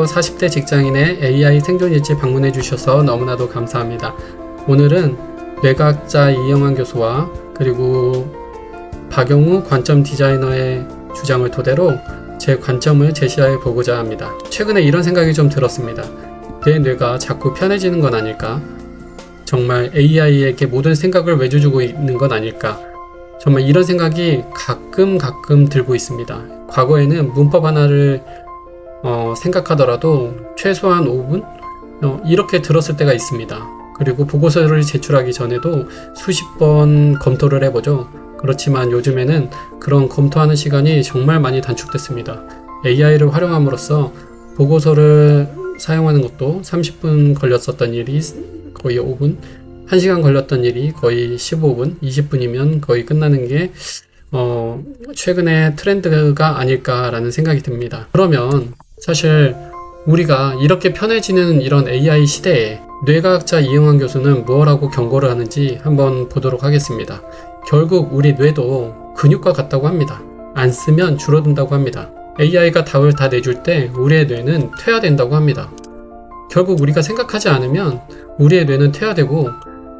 40대 직장인의 AI 생존일지 방문해 주셔서 너무나도 감사합니다. 오늘은 뇌과학자 이영환 교수와 그리고 박용우 관점 디자이너의 주장을 토대로 제 관점을 제시해 보고자 합니다. 최근에 이런 생각이 좀 들었습니다. 내 뇌가 자꾸 편해지는 건 아닐까? 정말 AI에게 모든 생각을 외주주고 있는 건 아닐까? 정말 이런 생각이 가끔 들고 있습니다. 과거에는 문법 하나를 생각하더라도 최소한 5분? 이렇게 들었을 때가 있습니다. 그리고 보고서를 제출하기 전에도 수십 번 검토를 해보죠. 그렇지만 요즘에는 그런 검토하는 시간이 정말 많이 단축됐습니다. AI를 활용함으로써 보고서를 사용하는 것도 30분 걸렸었던 일이 거의 5분, 1시간 걸렸던 일이 거의 15분, 20분이면 거의 끝나는 게 최근의 트렌드가 아닐까라는 생각이 듭니다. 그러면 사실 우리가 이렇게 편해지는 이런 AI 시대에 뇌과학자 이영환 교수는 무엇라고 경고를 하는지 한번 보도록 하겠습니다. 결국 우리 뇌도 근육과 같다고 합니다. 안 쓰면 줄어든다고 합니다. AI가 답을 다 내줄 때 우리의 뇌는 퇴화된다고 합니다. 결국 우리가 생각하지 않으면 우리의 뇌는 퇴화되고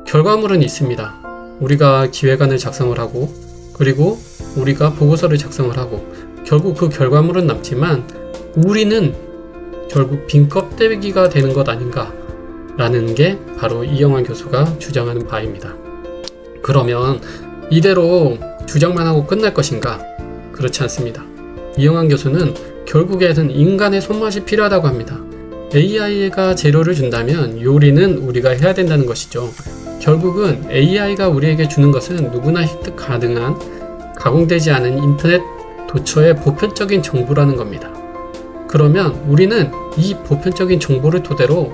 결과물은 있습니다. 우리가 기획안을 작성을 하고 그리고 우리가 보고서를 작성을 하고 결국 그 결과물은 남지만 우리는 결국 빈 껍데기가 되는 것 아닌가 라는 게 바로 이영환 교수가 주장하는 바입니다. 그러면 이대로 주장만 하고 끝날 것인가? 그렇지 않습니다. 이영환 교수는 결국에는 인간의 손맛이 필요하다고 합니다. AI가 재료를 준다면 요리는 우리가 해야 된다는 것이죠. 결국은 AI가 우리에게 주는 것은 누구나 획득 가능한 가공되지 않은 인터넷 도처의 보편적인 정보라는 겁니다. 그러면 우리는 이 보편적인 정보를 토대로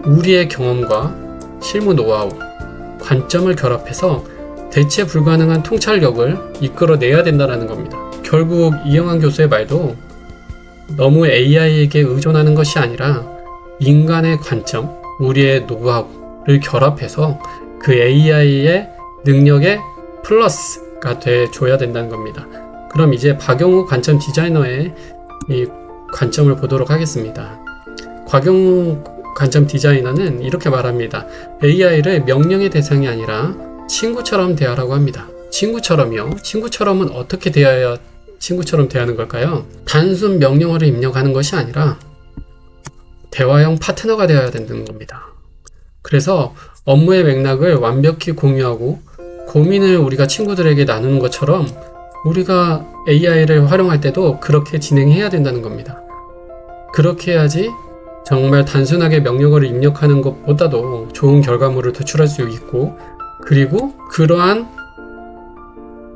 우리의 경험과 실무 노하우, 관점을 결합해서 대체 불가능한 통찰력을 이끌어내야 된다는 겁니다. 결국 이영환 교수의 말도 너무 AI에게 의존하는 것이 아니라 인간의 관점, 우리의 노하우를 결합해서 그 AI의 능력의 플러스가 돼줘야 된다는 겁니다. 그럼 이제 박용우 관점 디자이너의 이 관점을 보도록 하겠습니다. 박용우 관점 디자이너는 이렇게 말합니다. AI를 명령의 대상이 아니라 친구처럼 대하라고 합니다. 친구처럼요? 친구처럼은 어떻게 대해야 친구처럼 대하는 걸까요? 단순 명령어를 입력하는 것이 아니라 대화형 파트너가 되어야 된다는 겁니다. 그래서 업무의 맥락을 완벽히 공유하고 고민을 우리가 친구들에게 나누는 것처럼 우리가 AI를 활용할 때도 그렇게 진행해야 된다는 겁니다. 그렇게 해야지 정말 단순하게 명령어를 입력하는 것보다도 좋은 결과물을 도출할 수 있고 그리고 그러한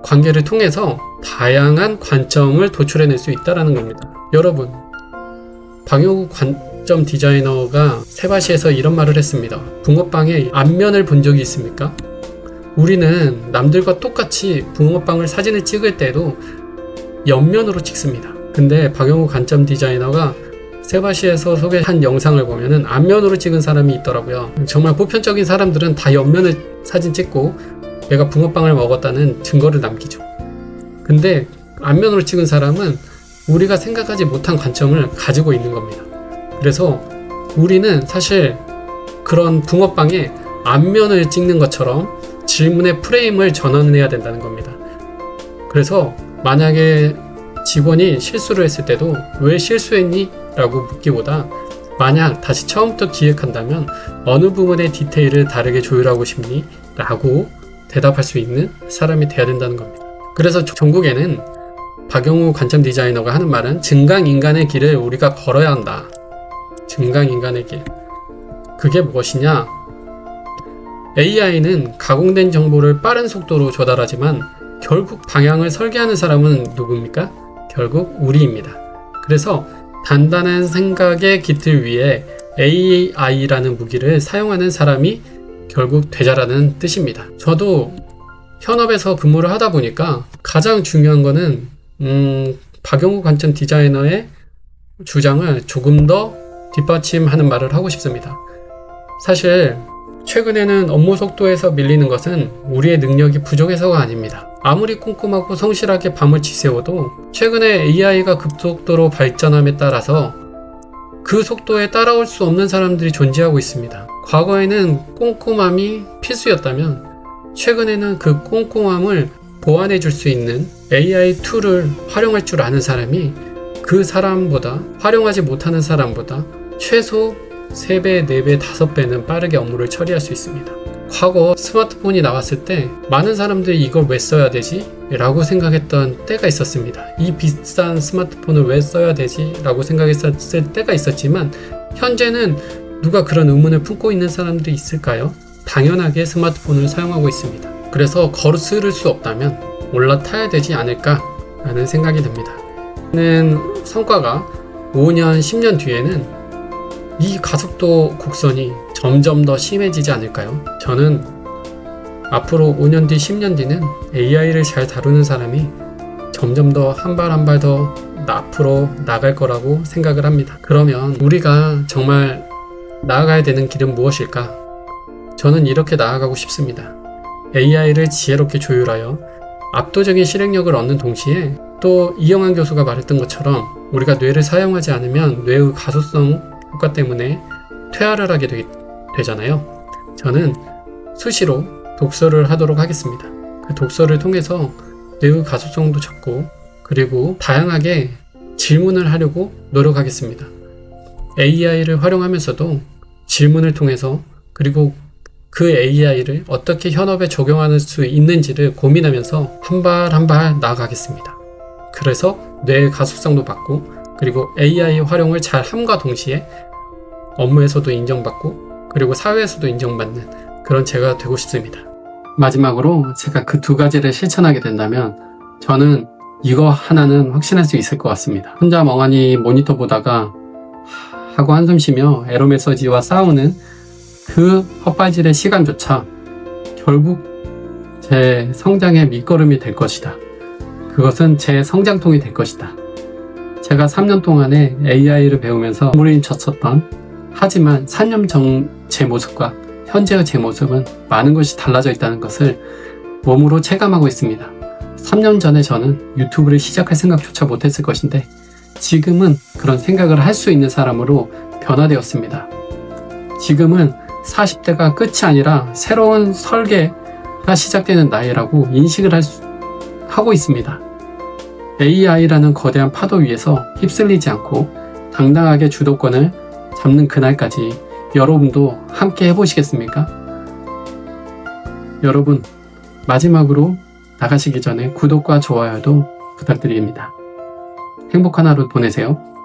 관계를 통해서 다양한 관점을 도출해낼 수 있다는 겁니다. 여러분, 박용우 관점 디자이너가 세바시에서 이런 말을 했습니다. 붕어빵의 앞면을 본 적이 있습니까? 우리는 남들과 똑같이 붕어빵을 사진을 찍을 때도 옆면으로 찍습니다. 근데 박용우 관점 디자이너가 세바시에서 소개한 영상을 보면은 앞면으로 찍은 사람이 있더라고요. 정말 보편적인 사람들은 다 옆면을 사진 찍고 내가 붕어빵을 먹었다는 증거를 남기죠. 근데 앞면으로 찍은 사람은 우리가 생각하지 못한 관점을 가지고 있는 겁니다. 그래서 우리는 사실 그런 붕어빵의 앞면을 찍는 것처럼 질문의 프레임을 전환해야 된다는 겁니다. 그래서 만약에 직원이 실수를 했을 때도 왜 실수했니? 라고 묻기보다 만약 다시 처음부터 기획한다면 어느 부분의 디테일을 다르게 조율하고 싶니? 라고 대답할 수 있는 사람이 돼야 된다는 겁니다. 그래서 전국에는 박용우 관점 디자이너가 하는 말은 증강인간의 길을 우리가 걸어야 한다. 증강인간의 길. 그게 무엇이냐? AI는 가공된 정보를 빠른 속도로 조달하지만 결국 방향을 설계하는 사람은 누굽니까? 결국 우리입니다. 그래서 단단한 생각의 깃을 위해 AI라는 무기를 사용하는 사람이 결국 되자라는 뜻입니다. 저도 현업에서 근무를 하다 보니까 가장 중요한 거는 박용우 관점 디자이너의 주장을 조금 더 뒷받침하는 말을 하고 싶습니다. 사실 최근에는 업무 속도에서 밀리는 것은 우리의 능력이 부족해서가 아닙니다. 아무리 꼼꼼하고 성실하게 밤을 지새워도 최근에 AI가 급속도로 발전함에 따라서 그 속도에 따라올 수 없는 사람들이 존재하고 있습니다. 과거에는 꼼꼼함이 필수였다면 최근에는 그 꼼꼼함을 보완해 줄 수 있는 AI 툴을 활용할 줄 아는 사람이 그 사람보다, 활용하지 못하는 사람보다 최소 3배, 4배, 5배는 빠르게 업무를 처리할 수 있습니다. 과거 스마트폰이 나왔을 때 많은 사람들이 이걸 왜 써야 되지? 라고 생각했던 때가 있었습니다. 이 비싼 스마트폰을 왜 써야 되지? 라고 생각했을 때가 있었지만 현재는 누가 그런 의문을 품고 있는 사람들이 있을까요? 당연하게 스마트폰을 사용하고 있습니다. 그래서 거스를 수 없다면 올라타야 되지 않을까 라는 생각이 듭니다. 성과가 5년, 10년 뒤에는 이 가속도 곡선이 점점 더 심해지지 않을까요? 저는 앞으로 5년 뒤, 10년 뒤는 AI를 잘 다루는 사람이 점점 더 한 발 한 발 더 앞으로 나갈 거라고 생각을 합니다. 그러면 우리가 정말 나아가야 되는 길은 무엇일까? 저는 이렇게 나아가고 싶습니다. AI를 지혜롭게 조율하여 압도적인 실행력을 얻는 동시에 또 이영환 교수가 말했던 것처럼 우리가 뇌를 사용하지 않으면 뇌의 가소성 효과 때문에 퇴화를 하게 되잖아요. 저는 수시로 독서를 하도록 하겠습니다. 그 독서를 통해서 뇌의 가소성도 적고 그리고 다양하게 질문을 하려고 노력하겠습니다. AI를 활용하면서도 질문을 통해서 그리고 그 AI를 어떻게 현업에 적용할 수 있는지를 고민하면서 한 발 한 발 나아가겠습니다. 그래서 뇌의 가속성도 받고 그리고 AI 활용을 잘 함과 동시에 업무에서도 인정받고 그리고 사회에서도 인정받는 그런 제가 되고 싶습니다. 마지막으로 제가 그 두 가지를 실천하게 된다면 저는 이거 하나는 확신할 수 있을 것 같습니다. 혼자 멍하니 모니터 보다가 하고 한숨 쉬며 에러 메시지와 싸우는 그 헛발질의 시간조차 결국 제 성장의 밑거름이 될 것이다. 그것은 제 성장통이 될 것이다. 제가 3년 동안에 AI를 배우면서 물리쳤었던 하지만 3년 전 제 모습과 현재의 제 모습은 많은 것이 달라져 있다는 것을 몸으로 체감하고 있습니다. 3년 전에 저는 유튜브를 시작할 생각조차 못했을 것인데 지금은 그런 생각을 할 수 있는 사람으로 변화되었습니다. 지금은 40대가 끝이 아니라 새로운 설계가 시작되는 나이라고 인식을 하고 있습니다. AI라는 거대한 파도 위에서 휩쓸리지 않고 당당하게 주도권을 잡는 그날까지 여러분도 함께 해보시겠습니까? 여러분, 마지막으로 나가시기 전에 구독과 좋아요도 부탁드립니다. 행복한 하루 보내세요.